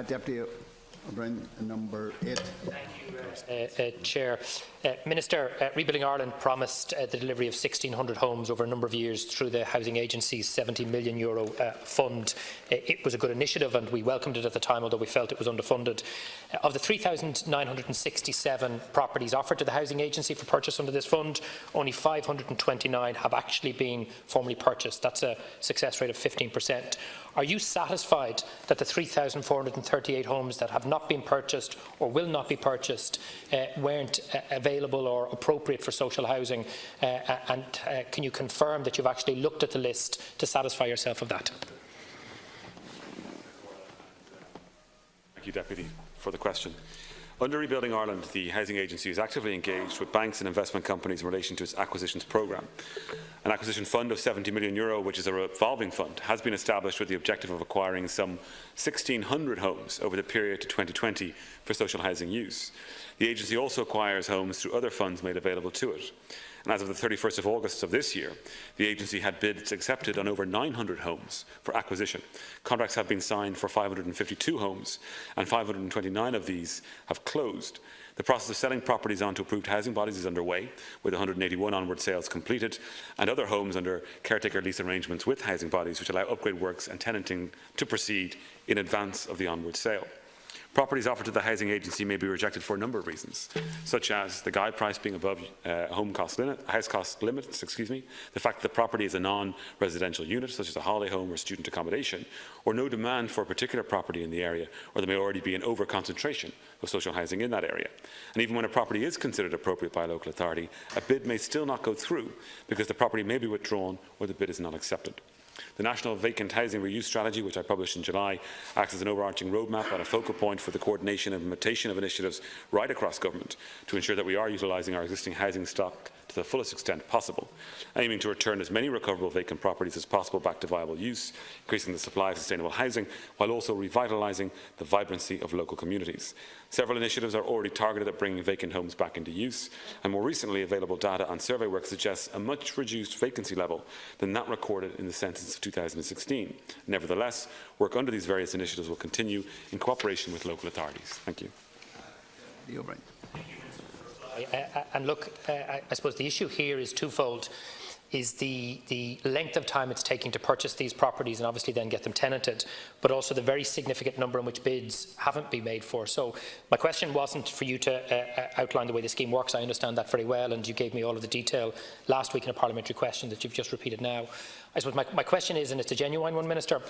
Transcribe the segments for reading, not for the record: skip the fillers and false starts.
Deputy Broin, number 8. Thank you, Chair. Minister, Rebuilding Ireland promised the delivery of 1,600 homes over a number of years through the Housing Agency's €70 million fund. It was a good initiative and we welcomed it at the time, although we felt it was underfunded. Of the 3,967 properties offered to the Housing Agency for purchase under this fund, only 529 have actually been formally purchased. That's a success rate of 15%. Are you satisfied that the 3,438 homes that have not been purchased or will not be purchased weren't available or appropriate for social housing? Can you confirm that you've actually looked at the list to satisfy yourself of that? Thank you, Deputy, for the question. Under Rebuilding Ireland, the Housing Agency is actively engaged with banks and investment companies in relation to its acquisitions programme. An acquisition fund of €70 million, which is a revolving fund, has been established with the objective of acquiring some 1,600 homes over the period to 2020 for social housing use. The agency also acquires homes through other funds made available to it. And as of the 31st of August of this year, the agency had bids accepted on over 900 homes for acquisition. Contracts have been signed for 552 homes, and 529 of these have closed. The process of selling properties onto approved housing bodies is underway, with 181 onward sales completed, and other homes under caretaker lease arrangements with housing bodies, which allow upgrade works and tenanting to proceed in advance of the onward sale. Properties offered to the Housing Agency may be rejected for a number of reasons, such as the guide price being above house cost limits, the fact that the property is a non-residential unit, such as a holiday home or student accommodation, or no demand for a particular property in the area, or there may already be an over-concentration of social housing in that area. And even when a property is considered appropriate by a local authority, a bid may still not go through because the property may be withdrawn or the bid is not accepted. The National Vacant Housing Reuse Strategy, which I published in July, acts as an overarching roadmap and a focal point for the coordination and implementation of initiatives right across government to ensure that we are utilising our existing housing stock to the fullest extent possible, aiming to return as many recoverable vacant properties as possible back to viable use, increasing the supply of sustainable housing, while also revitalising the vibrancy of local communities. Several initiatives are already targeted at bringing vacant homes back into use, and more recently available data on survey work suggests a much reduced vacancy level than that recorded in the census of 2016. Nevertheless, work under these various initiatives will continue in cooperation with local authorities. Thank you. And look, I suppose the issue here is twofold. Is the length of time it's taking to purchase these properties and obviously then get them tenanted, but also the very significant number in which bids haven't been made for. So my question wasn't for you to outline the way the scheme works. I understand that very well, and you gave me all of the detail last week in a parliamentary question that you've just repeated now. I suppose my question is, and it's a genuine one, Minister,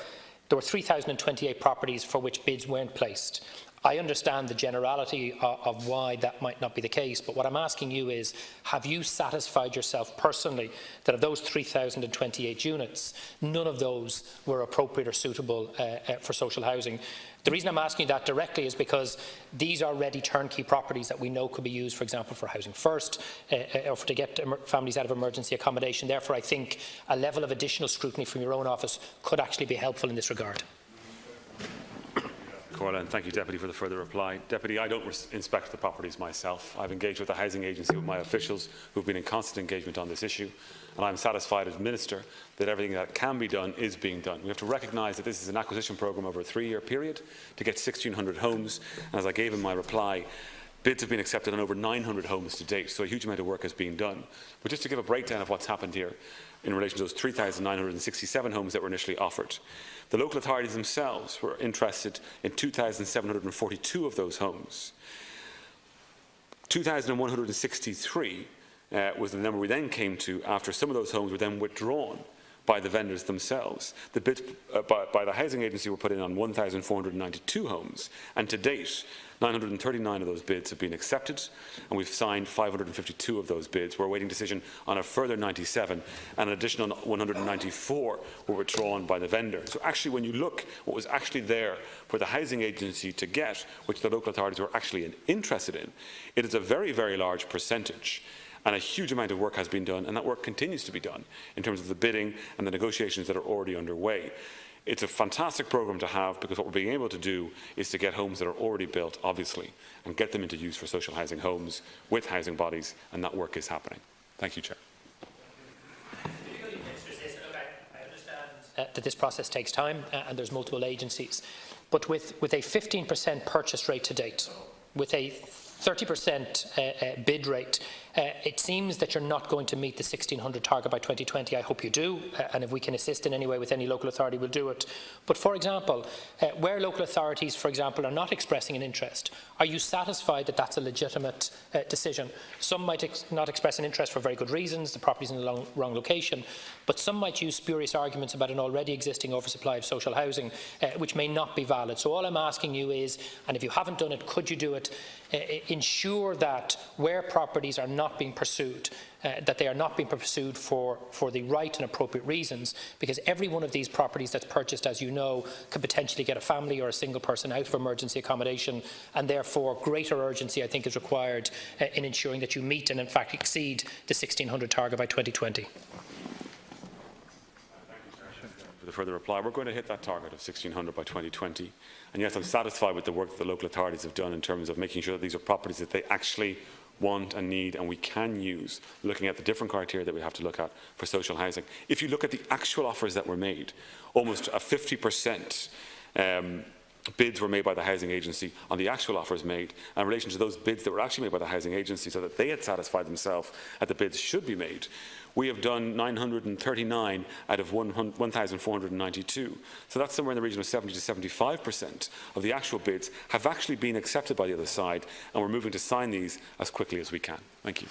there were 3,028 properties for which bids weren't placed. I understand the generality of why that might not be the case, but what I'm asking you is, have you satisfied yourself personally that of those 3,028 units, none of those were appropriate or suitable for social housing? The reason I'm asking you that directly is because these are ready turnkey properties that we know could be used, for example, for Housing First, or to get families out of emergency accommodation. Therefore, I think a level of additional scrutiny from your own office could actually be helpful in this regard. And thank you, Deputy, for the further reply. Deputy, I don't inspect the properties myself. I've engaged with the Housing Agency, with my officials who have been in constant engagement on this issue, and I'm satisfied as Minister that everything that can be done is being done. We have to recognise that this is an acquisition programme over a 3-year period to get 1,600 homes, and as I gave in my reply, bids have been accepted on over 900 homes to date, so a huge amount of work has been done. But just to give a breakdown of what's happened here in relation to those 3,967 homes that were initially offered, the local authorities themselves were interested in 2,742 of those homes. 2,163 was the number we then came to after some of those homes were then withdrawn by the vendors themselves. The bids by the Housing Agency were put in on 1,492 homes, and to date 939 of those bids have been accepted, and we've signed 552 of those bids. We're awaiting decision on a further 97, and an additional 194 were withdrawn by the vendor. So actually, when you look what was actually there for the Housing Agency to get, which the local authorities were actually interested in, it is a very, very large percentage. And a huge amount of work has been done, and that work continues to be done in terms of the bidding and the negotiations that are already underway. It's a fantastic programme to have, because what we're being able to do is to get homes that are already built, obviously, and get them into use for social housing homes with housing bodies, and that work is happening. Thank you, Chair. I understand that this process takes time and there's multiple agencies. but with a 15% purchase rate to date, with a 30% bid rate, it seems that you're not going to meet the 1,600 target by 2020. I hope you do, and if we can assist in any way with any local authority, we'll do it. But for example, where local authorities, for example, are not expressing an interest, are you satisfied that that's a legitimate decision? Some might not express an interest for very good reasons, the property's in the wrong location, but some might use spurious arguments about an already existing oversupply of social housing, which may not be valid. So all I'm asking you is, and if you haven't done it, could you do it? Ensure that where properties are not being pursued, that they are not being pursued for the right and appropriate reasons, because every one of these properties that's purchased, as you know, could potentially get a family or a single person out of emergency accommodation, and therefore greater urgency, I think, is required in ensuring that you meet and in fact exceed the 1,600 target by 2020. For the further reply, we're going to hit that target of 1,600 by 2020. And yes, I'm satisfied with the work that the local authorities have done in terms of making sure that these are properties that they actually want and need and we can use, looking at the different criteria that we have to look at for social housing. If you look at the actual offers that were made, almost a 50% bids were made by the housing agency on the actual offers made, and in relation to those bids that were actually made by the housing agency so that they had satisfied themselves that the bids should be made, we have done 939 out of 1,492. So that's somewhere in the region of 70 to 75% of the actual bids have actually been accepted by the other side, and we're moving to sign these as quickly as we can. Thank you.